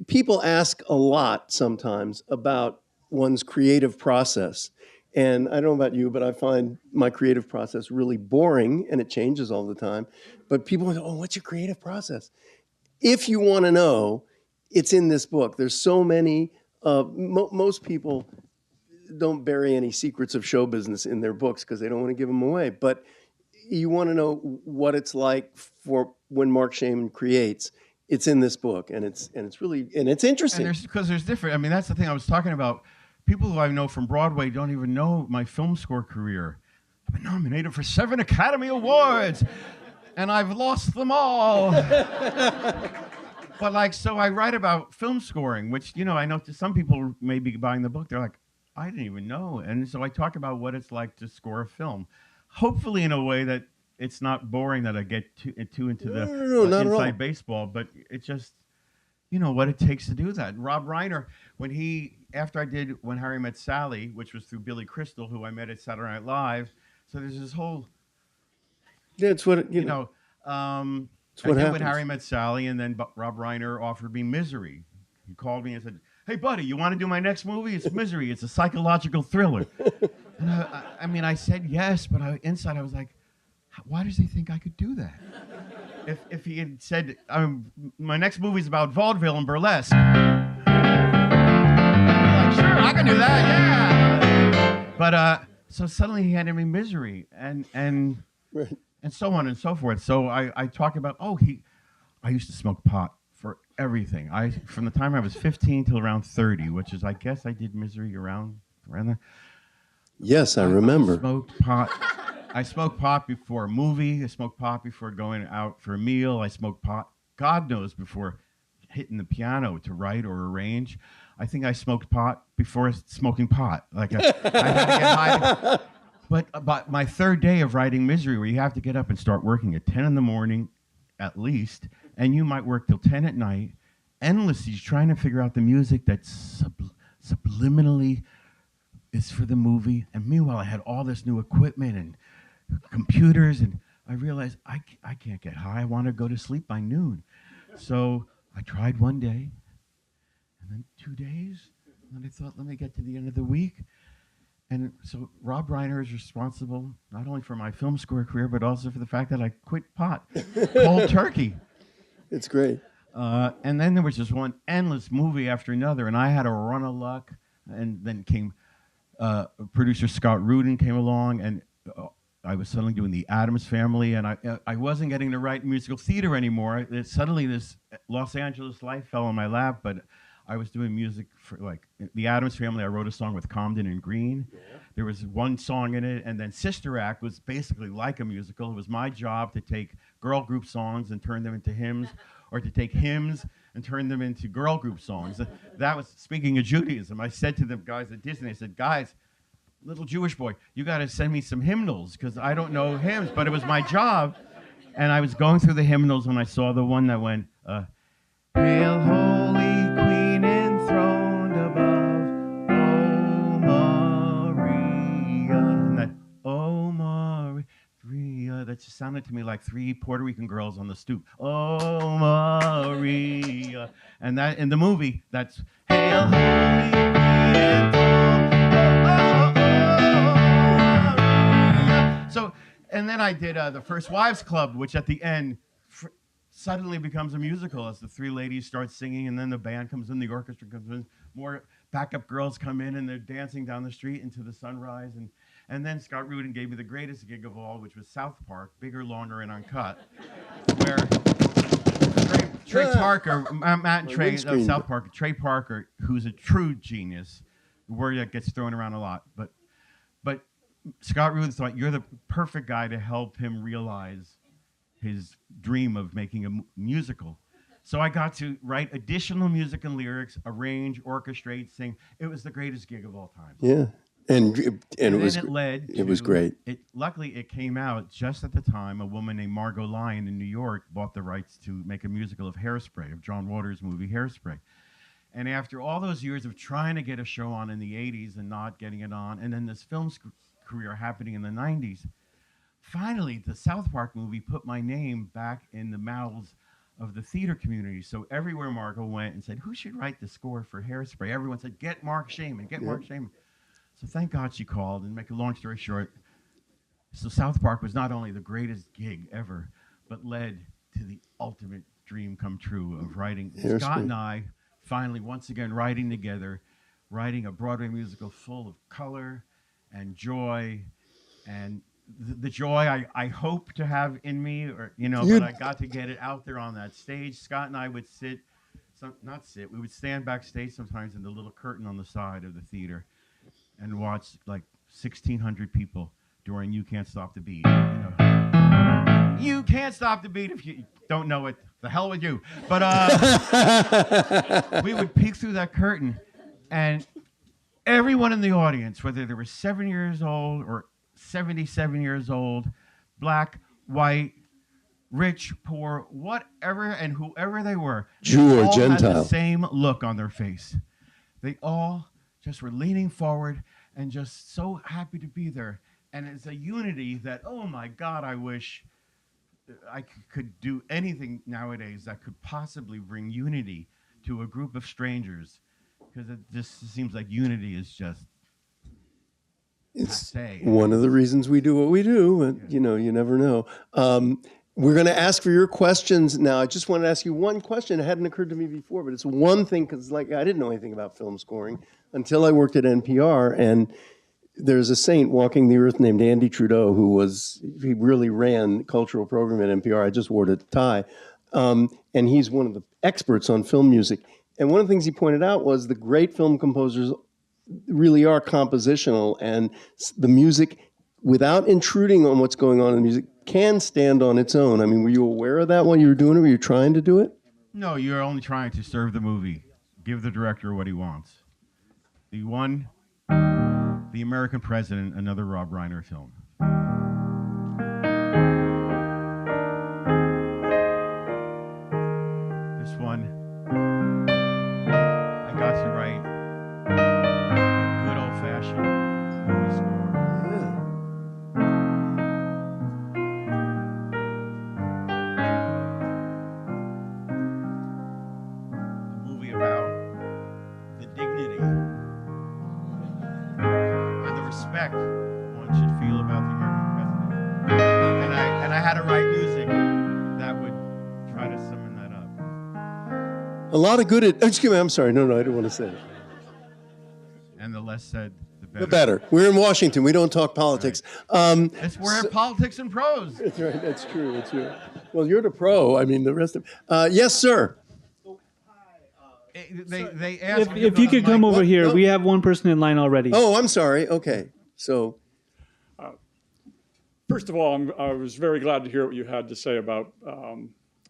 S3: people ask a lot sometimes about one's creative process. And I don't know about you, but I find my creative process really boring, and it changes all the time. But people go, oh, what's your creative process? If you want to know, it's in this book. There's so many, most people don't bury any secrets of show business in their books because they don't want to give them away. But you want to know what it's like for when Marc Shaiman creates. it's in this book, and it's really interesting.
S2: And because there's different. I mean, that's the thing I was talking about. People who I know from Broadway don't even know my film score career. I've been nominated for 7 Academy Awards, and I've lost them all. But like, so I write about film scoring, which, you know, I know to some people may be buying the book. They're like, I didn't even know. And so I talk about what it's like to score a film, hopefully in a way that it's not boring, that I get too into the inside baseball, but it just, you know, what it takes to do that. Rob Reiner, after I did When Harry Met Sally, which was through Billy Crystal, who I met at Saturday Night Live. So there's this whole,
S3: it's what,
S2: you know, I did When Harry Met Sally, and then Rob Reiner offered me Misery. He called me and said, hey, buddy, you want to do my next movie? It's Misery. It's a psychological thriller. And I mean, I said yes, but inside I was like, why does he think I could do that? If he had said, my next movie's about vaudeville and burlesque, I'd be like, sure, I can do that, yeah. But so suddenly he handed me Misery, and so on and so forth. So I talk about, I used to smoke pot for everything. From the time I was 15 till around 30, which is, I guess I did Misery around there.
S3: Yes, I remember.
S2: I smoked pot. I smoked pot before a movie. I smoked pot before going out for a meal. I smoked pot, God knows, before hitting the piano to write or arrange. I think I smoked pot before smoking pot. Like I had to get high. But about my third day of writing Misery, where you have to get up and start working at 10 in the morning, at least, and you might work till 10 at night, endlessly trying to figure out the music that's subliminally is for the movie. And meanwhile, I had all this new equipment and computers, and I realized I can't get high. I want to go to sleep by noon. So I tried one day, and then 2 days, and then I thought, let me get to the end of the week. And so Rob Reiner is responsible not only for my film score career, but also for the fact that I quit pot cold turkey.
S3: It's great.
S2: And then there was just one endless movie after another, and I had a run of luck. And then came producer Scott Rudin came along, and I was suddenly doing The Addams Family, and I wasn't getting to write musical theater anymore. Suddenly this Los Angeles life fell on my lap, but I was doing music for, like, The Addams Family. I wrote a song with Comden and Green. Yeah. There was one song in it, and then Sister Act was basically like a musical. It was my job to take girl group songs and turn them into hymns, or to take hymns and turn them into girl group songs. That was, speaking of Judaism, I said to the guys at Disney, I said, guys, little Jewish boy, you got to send me some hymnals, because I don't know hymns, but it was my job. And I was going through the hymnals when I saw the one that went, Hail, Holy Queen enthroned above, O Maria. And that, O Maria, that just sounded to me like 3 Puerto Rican girls on the stoop. O Maria. And that, in the movie, that's, Hail, Holy Queen enthroned. So, and then I did The First Wives Club, which at the end suddenly becomes a musical as the 3 ladies start singing, and then the band comes in, the orchestra comes in, more backup girls come in, and they're dancing down the street into the sunrise. And then Scott Rudin gave me the greatest gig of all, which was South Park, bigger, longer, and uncut, where Trey Parker, Matt and Trey of South Park, Trey Parker, who's a true genius, the word that gets thrown around a lot, but Scott Rudin thought, you're the perfect guy to help him realize his dream of making a musical. So I got to write additional music and lyrics, arrange, orchestrate, sing. It was the greatest gig of all time.
S3: Yeah, and it was.
S2: It
S3: was great.
S2: Luckily, it came out just at the time a woman named Margot Lyon in New York bought the rights to make a musical of Hairspray, of John Waters' movie Hairspray. And after all those years of trying to get a show on in the 80s and not getting it on, and then this film career happening in the 90s, finally the South Park movie put my name back in the mouths of the theater community. So everywhere Margot went and said, who should write the score for Hairspray? Everyone said, get Marc Shaiman, get Marc Shaiman. So thank God she called, and make a long story short, so South Park was not only the greatest gig ever, but led to the ultimate dream come true of writing.
S3: Hairspray.
S2: Scott and I finally, once again, writing together, writing a Broadway musical full of color and joy and the joy I hope to have in me, or but I got to get it out there on that stage. Scott and I would we would stand backstage sometimes in the little curtain on the side of the theater and watch like 1,600 people during You Can't Stop the Beat. You can't stop the beat if you don't know it. The hell with you. But we would peek through that curtain, and everyone in the audience, whether they were 7 years old or 77 years old, black, white, rich, poor, whatever, and whoever they were,
S3: Jew or
S2: all
S3: Gentile,
S2: had the same look on their face. They all just were leaning forward and just so happy to be there. And it's a unity that, oh my God, I wish I could do anything nowadays that could possibly bring unity to a group of strangers, because it just seems like unity is just
S3: it's
S2: passe.
S3: one of the reasons we do what we do, but you never know. We're going to ask for your questions now. I just wanted to ask you one question. It hadn't occurred to me before, but it's one thing, because I didn't know anything about film scoring until I worked at NPR, and there's a saint walking the earth named Andy Trudeau, he really ran cultural program at NPR. I just wore the tie. And he's one of the experts on film music. And one of the things he pointed out was the great film composers really are compositional, and the music, without intruding on what's going on in the music, can stand on its own. I mean, were you aware of that while you were doing it? Were you trying to do it?
S2: No, you're only trying to serve the movie. Give the director what he wants. The American President, another Rob Reiner film. This one, I got to write a good old-fashioned movie score. A movie about the dignity and the respect one should feel about the American president. And I had to write music that would try to summon that up.
S3: A lot of good. Excuse me. I'm sorry. No, I didn't want to say it.
S2: And the less said, the better.
S3: The better. We're in Washington. We don't talk politics.
S2: We're in Politics and Prose.
S3: That's right. That's true. That's true. Well, you're the pro. I mean, the rest of. Yes, sir.
S2: They asked me
S4: If you could come over here, we have one person in line already.
S3: Oh, I'm sorry. Okay. So.
S5: First of all, I was very glad to hear what you had to say about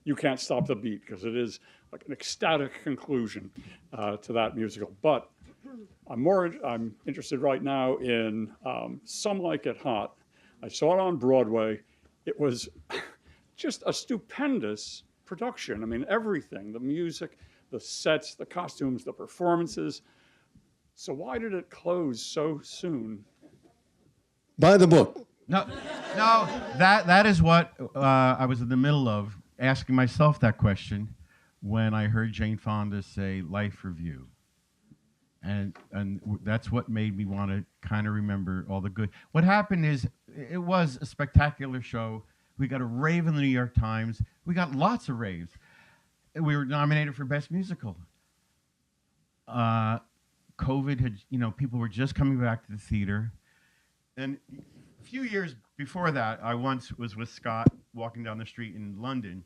S5: You Can't Stop the Beat, because it is like an ecstatic conclusion to that musical. But I'm interested right now in Some Like It Hot. I saw it on Broadway. It was just a stupendous production. I mean, everything, the music, the sets, the costumes, the performances. So why did it close so soon?
S3: Buy the book.
S2: No, that is what I was in the middle of asking myself that question when I heard Jane Fonda say Life Review. And that's what made me want to kind of remember all the good. What happened is it was a spectacular show. We got a rave in the New York Times. We got lots of raves. We were nominated for Best Musical. COVID had, people were just coming back to the theater. And a few years before that, I once was with Scott walking down the street in London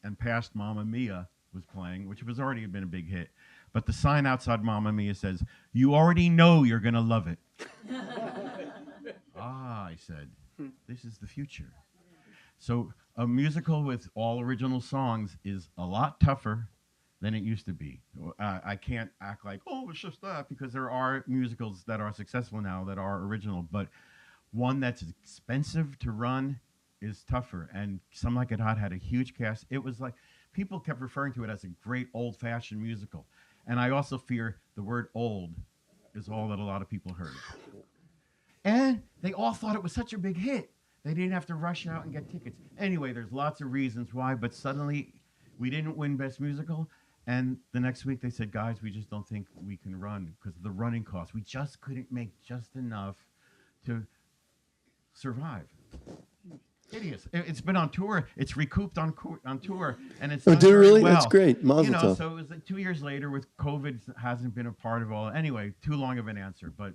S2: and past Mamma Mia was playing, which was already been a big hit. But the sign outside Mamma Mia says, "You already know you're going to love it." I said, this is the future. So a musical with all original songs is a lot tougher than it used to be. I can't act like, oh, it's just that, because there are musicals that are successful now that are original, but one that's expensive to run is tougher. And Some Like It Hot had a huge cast. It was like, people kept referring to it as a great old-fashioned musical. And I also fear the word old is all that a lot of people heard. And they all thought it was such a big hit. They didn't have to rush out and get tickets. Anyway, there's lots of reasons why, but suddenly we didn't win Best Musical. And the next week they said, guys, we just don't think we can run because of the running costs. We just couldn't make just enough to survive. Hideous. It's been on tour. It's recouped on tour, and it's done
S3: did it really?
S2: Well.
S3: That's great. Mazel tov.
S2: So it was like 2 years later with COVID hasn't been a part of all. Anyway, too long of an answer, but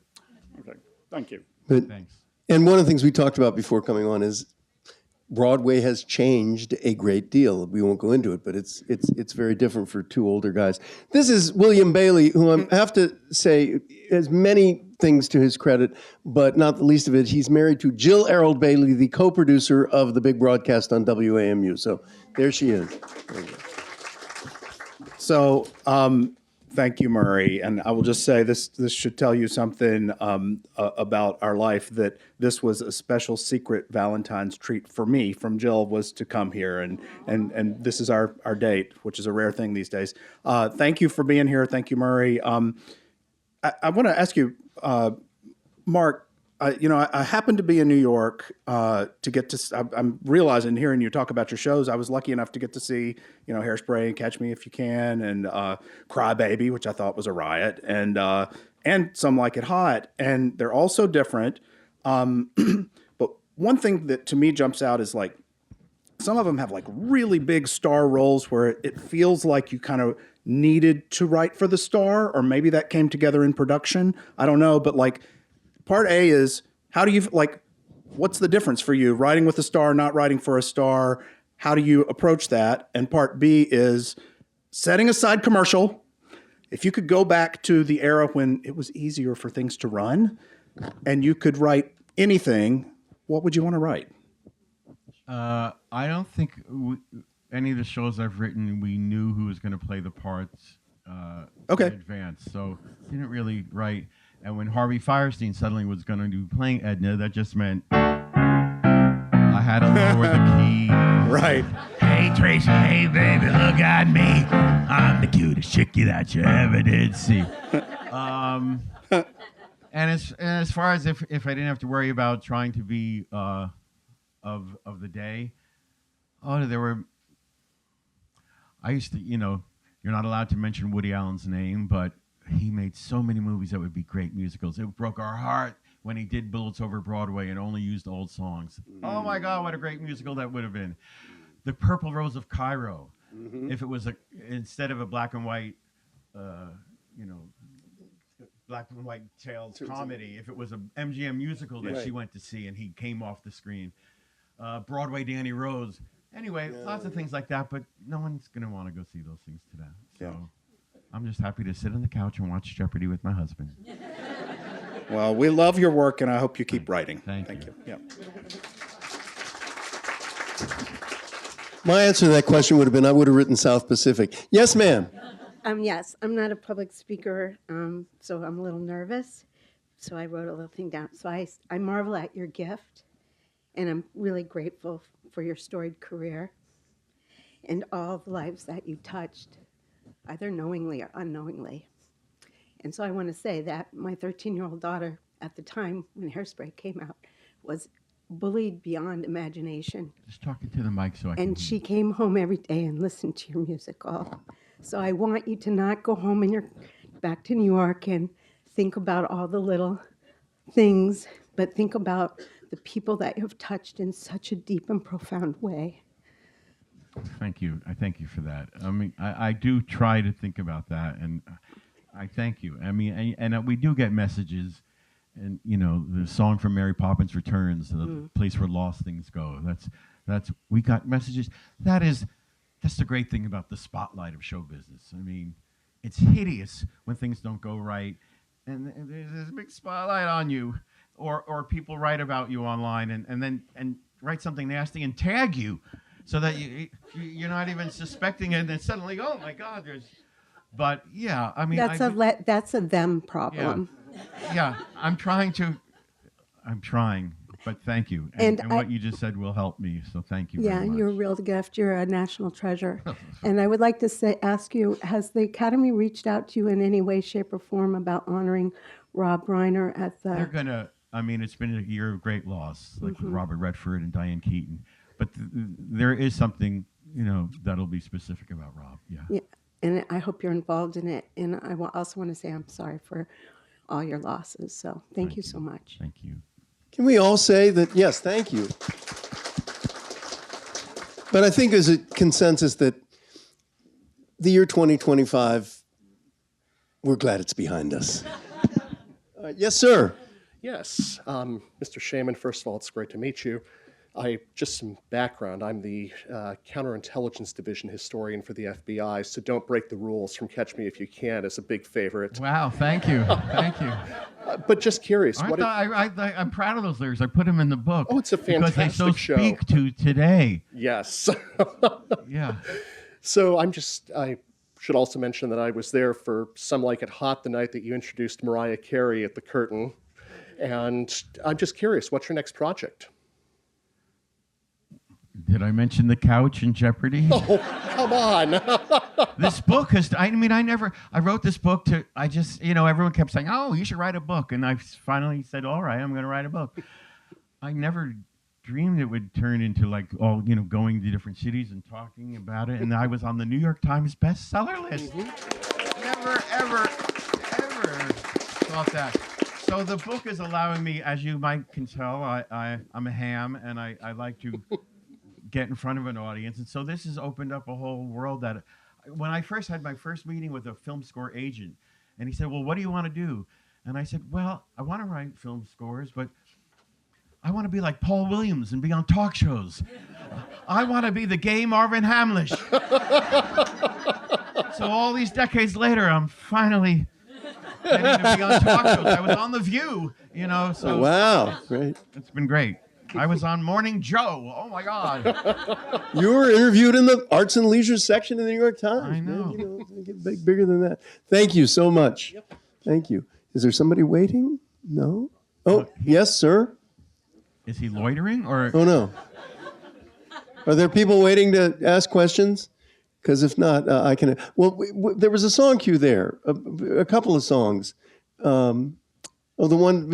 S5: Okay, thank you.
S3: But
S2: thanks.
S3: And one of the things we talked about before coming on is Broadway has changed a great deal. We won't go into it, but it's very different for two older guys. This is William Bailey, who I have to say has many things to his credit, but not the least of it, he's married to Jill Errol Bailey, the co-producer of the big broadcast on WAMU. So there she is. There you go.
S6: So, thank you, Murray. And I will just say this should tell you something about our life, that this was a special secret Valentine's treat for me from Jill, was to come here. And this is our date, which is a rare thing these days. Thank you for being here. Thank you, Murray. I want to ask you, Mark, I happened to be in New York to get to. I'm realizing, hearing you talk about your shows, I was lucky enough to get to see, Hairspray and Catch Me If You Can, and Cry Baby, which I thought was a riot, and Some Like It Hot, and they're all so different. But one thing that to me jumps out is like some of them have like really big star roles where it feels like you kind of needed to write for the star, or maybe that came together in production. I don't know, but like. Part A is, how do you, what's the difference for you, writing with a star, not writing for a star? How do you approach that? And part B is, setting aside commercial, if you could go back to the era when it was easier for things to run and you could write anything, what would you want to write?
S2: I don't think any of the shows I've written, we knew who was going to play the parts in advance. So didn't really write. And when Harvey Fierstein suddenly was going to be playing Edna, that just meant I had to lower the key.
S6: Right.
S2: Hey, Tracy, hey, baby, look at me. I'm the cutest chickie that you ever did see. And as far as if I didn't have to worry about trying to be of the day, I used to, you're not allowed to mention Woody Allen's name, but he made so many movies that would be great musicals. It broke our heart when he did Bullets Over Broadway and only used old songs. Oh my God, what a great musical that would have been. The Purple Rose of Cairo. Mm-hmm. If it was instead of a black and white, black and white tales comedy, if it was a MGM musical that she went to see and he came off the screen. Broadway Danny Rose. Anyway, lots of things like that, but no one's going to want to go see those things today. So. Yeah. I'm just happy to sit on the couch and watch Jeopardy with my husband.
S6: Well, we love your work, and I hope you keep writing.
S2: Thank you.
S6: Yeah.
S3: My answer to that question would have been, I would have written South Pacific. Yes, ma'am.
S7: Yes, I'm not a public speaker, so I'm a little nervous. So I wrote a little thing down. So I marvel at your gift, and I'm really grateful for your storied career and all the lives that you touched, either knowingly or unknowingly. And so I want to say that my 13-year-old daughter at the time when Hairspray came out was bullied beyond imagination.
S2: Just talking to the mic so I can
S7: And she came home every day and listened to your musical. So I want you to not go home and you're back to New York and think about all the little things, but think about the people that you have touched in such a deep and profound way.
S2: Thank you. I thank you for that. I mean, I do try to think about that, and I thank you. I mean, and we do get messages, and the song from Mary Poppins Returns, the place where lost things go. That's we got messages. That's the great thing about the spotlight of show business. I mean, it's hideous when things don't go right, and there's this big spotlight on you, or people write about you online, and then write something nasty and tag you. So that you're not even suspecting it, and then suddenly, oh my God, there's. But yeah, I mean,
S7: that's a them problem.
S2: Yeah, I'm trying, but thank you. And what you just said will help me. So thank you.
S7: Yeah,
S2: very much.
S7: You're a real gift. You're a national treasure. And I would like to ask you: has the Academy reached out to you in any way, shape, or form about honoring Rob Reiner at the?
S2: They're gonna. I mean, it's been a year of great loss, like with Robert Redford and Diane Keaton. But there is something, that'll be specific about Rob. Yeah.
S7: And I hope you're involved in it. And I also want to say I'm sorry for all your losses. So thank you so much.
S2: Thank you.
S3: Can we all say that, yes, thank you. But I think there's a consensus that the year 2025, we're glad it's behind us. Yes, sir.
S8: Yes, Mr. Shaiman, first of all, it's great to meet you. Just some background. I'm the counterintelligence division historian for the FBI, so don't break the rules from Catch Me If You Can as a big favorite.
S2: Wow, thank you. Thank you.
S8: But just curious.
S2: I'm proud of those lyrics. I put them in the book.
S8: Oh, it's a fantastic
S2: because they so
S8: show.
S2: speak to today.
S8: Yes.
S2: Yeah.
S8: So I should also mention that I was there for Some Like It Hot the night that you introduced Mariah Carey at the curtain. And I'm just curious, what's your next project?
S2: Did I mention the couch in Jeopardy?
S8: Oh, come on.
S2: This book has, I wrote this book everyone kept saying, oh, you should write a book. And I finally said, all right, I'm going to write a book. I never dreamed it would turn into going to different cities and talking about it. And I was on the New York Times bestseller list. Never, ever thought that. So the book is allowing me, as you can tell, I'm a ham and I like to get in front of an audience. And so this has opened up a whole world that when I first had my first meeting with a film score agent, and he said, well, what do you want to do? And I said, well, I want to write film scores, but I want to be like Paul Williams and be on talk shows. I want to be the gay Marvin Hamlish. So all these decades later, I'm finally getting to be on talk shows. I was on The View, so.
S3: Wow, great.
S2: It's been great. I was on Morning Joe. Oh, my God.
S3: You were interviewed in the Arts and Leisure section of the New York Times.
S2: I know.
S3: Man, get bigger than that. Thank you so much. Yep. Thank you. Is there somebody waiting? No? Oh, yes, sir.
S2: Is he loitering or?
S3: Oh, no. Are there people waiting to ask questions? Because if not, I can. Well, there was a song cue there, a couple of songs. The one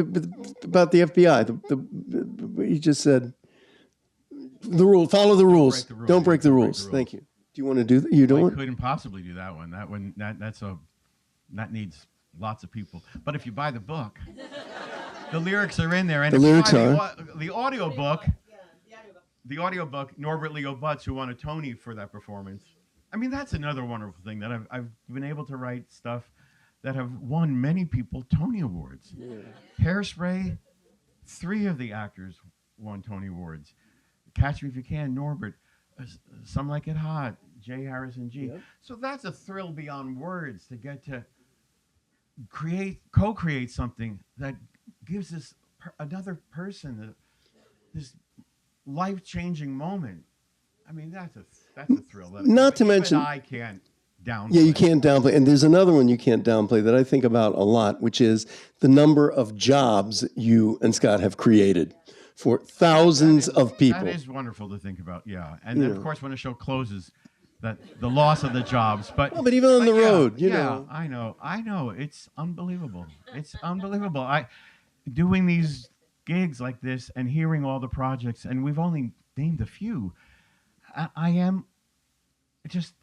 S3: about the FBI. He just said, the rule, follow the rules. Don't break the rules. Thank you. Do you want to do that? You don't?
S2: I couldn't possibly do that one. That needs lots of people. But if you buy the book, the lyrics are in there. And
S3: the lyrics are.
S2: The audio book, Norbert Leo Butz, who won a Tony for that performance. I mean, that's another wonderful thing that I've been able to write stuff that have won many people Tony Awards. Yeah. Hairspray, 3 of the actors won Tony Awards. Catch Me If You Can, Norbert. Some Like It Hot, J. Harrison G. Yep. So that's a thrill beyond words to get to co-create something that gives this another person this life-changing moment. I mean, that's a thrill.
S3: Not to mention,
S2: I can't downplay.
S3: Yeah, you can't downplay. And there's another one you can't downplay that I think about a lot, which is the number of jobs you and Scott have created for thousands of people.
S2: That is wonderful to think about, yeah. And then, of course, when a show closes, that the loss of the jobs. But
S3: even on the road, you know.
S2: I know. It's unbelievable. It's unbelievable. Doing these gigs like this and hearing all the projects, and we've only named a few. I am just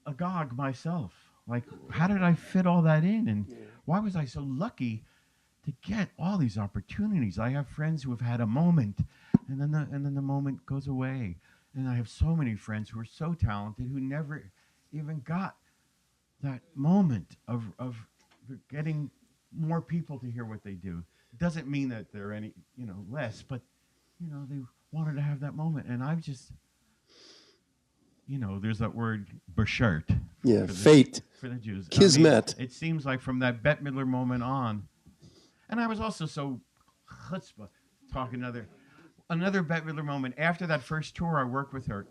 S2: agog myself. Like, how did I fit all that in? And why was I so lucky to get all these opportunities? I have friends who have had a moment, and then the moment goes away. And I have so many friends who are so talented who never even got that moment of getting more people to hear what they do. It doesn't mean that they're any less, but they wanted to have that moment, and I've just. There's that word beshert.
S3: Yeah, fate.
S2: For the Jews.
S3: Kismet.
S2: It seems like from that Bette Midler moment on. And I was also so chutzpah talking another Bette Midler moment. After that first tour, I worked with her.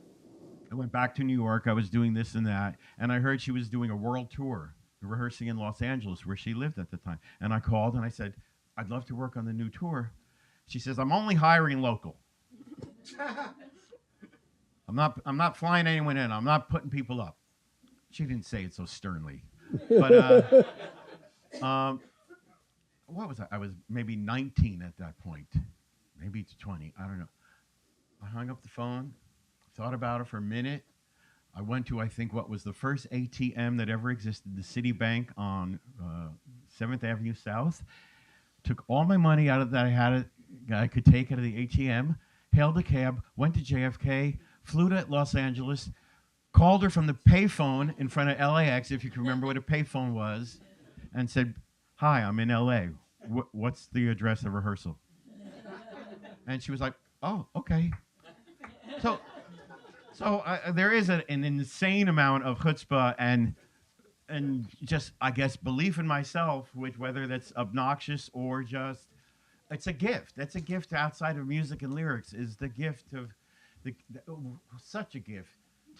S2: I went back to New York. I was doing this and that. And I heard she was doing a world tour, rehearsing in Los Angeles, where she lived at the time. And I called and I said, I'd love to work on the new tour. She says, I'm only hiring local. I'm not flying anyone in. I'm not putting people up. She didn't say it so sternly. But what was I? I was maybe 19 at that point. Maybe it's 20. I don't know. I hung up the phone, thought about it for a minute. I went to, I think, what was the first ATM that ever existed, the Citibank on 7th Avenue South. Took all my money out of that I could take out of the ATM, hailed a cab, went to JFK, flew to Los Angeles, called her from the payphone in front of LAX, if you can remember what a payphone was, and said, hi, I'm in LA. what's the address of rehearsal? And she was like, oh, okay. So there is an insane amount of chutzpah and just, I guess, belief in myself, which whether that's obnoxious or just, it's a gift. That's a gift outside of music and lyrics, is the gift of such a gift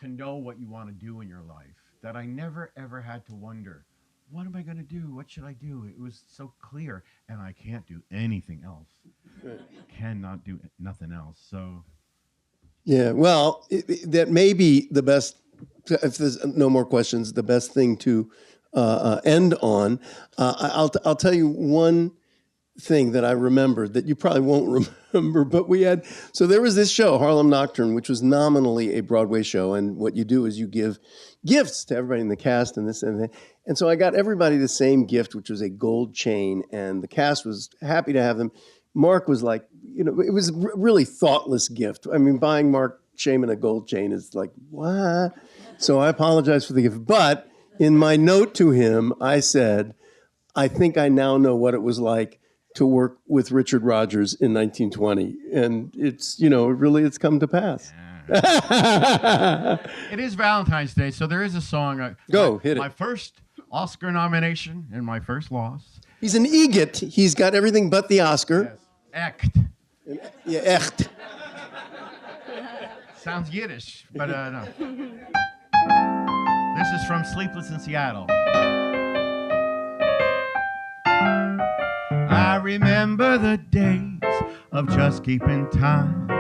S2: to know what you want to do in your life, that I never ever had to wonder, what am I going to do? What should I do? It was so clear, and I can't do anything else. Cannot do nothing else. So,
S3: Yeah, well, that may be the best, if there's no more questions, the best thing to end on. I'll tell you one thing that I remembered that you probably won't remember, but so there was this show, Harlem Nocturne, which was nominally a Broadway show, and what you do is you give gifts to everybody in the cast and this and that. And so I got everybody the same gift, which was a gold chain, and the cast was happy to have them. Mark was like, it was a really thoughtless gift. I mean, buying Marc Shaiman a gold chain is like, what? So I apologize for the gift. But in my note to him, I said, I think I now know what it was like to work with Richard Rodgers in 1920. And it's, it's come to pass.
S2: Yeah. It is Valentine's Day, so there is a song.
S3: Hit it.
S2: My first Oscar nomination and my first loss.
S3: He's an EGOT. He's got everything but the Oscar.
S2: Yes. Echt.
S3: Yeah, echt.
S2: Sounds Yiddish, but no. This is from Sleepless in Seattle. I remember the days of just keeping time,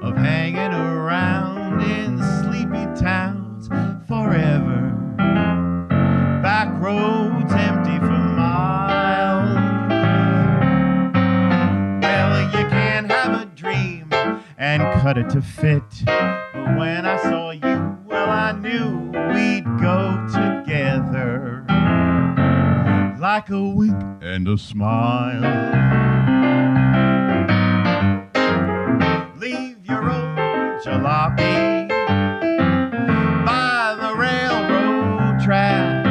S2: of hanging around in sleepy towns forever. Back roads empty for miles. Well, you can't have a dream and cut it to fit. But when I saw you, well, I knew we'd go together. Like a wink and a smile. Leave your old jalopy by the railroad track.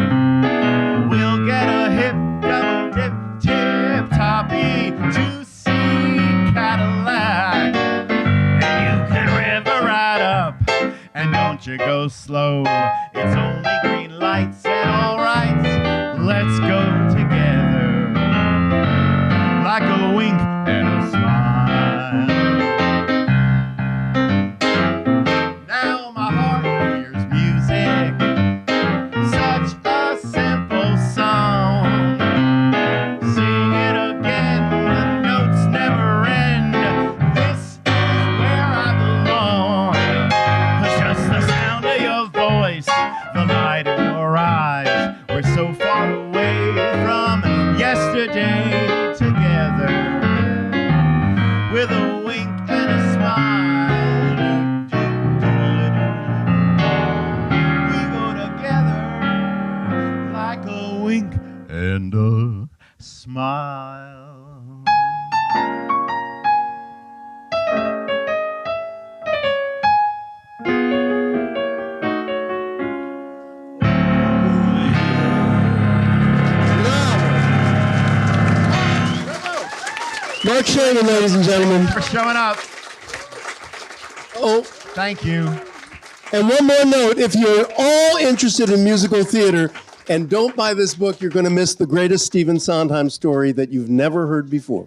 S2: We'll get a hip, double dip, tip-toppy to see Cadillac. And you can river right up, and don't you go slow. It's only green lights and all rights. Let's go together, like a wink and a smile. Now my heart hears music, such a simple song. Sing it again, the notes never end. This is where I belong. 'Cause just the sound of your voice, the light in your eyes, we're so far away from yesterday together, with a wink and a smile. We go together like a wink and a smile.
S3: Marc Shaiman, ladies and gentlemen.
S2: For showing up.
S3: Oh,
S2: Thank you.
S3: and one more note, if you're all interested in musical theater and don't buy this book, you're going to miss the greatest Stephen Sondheim story that you've never heard before.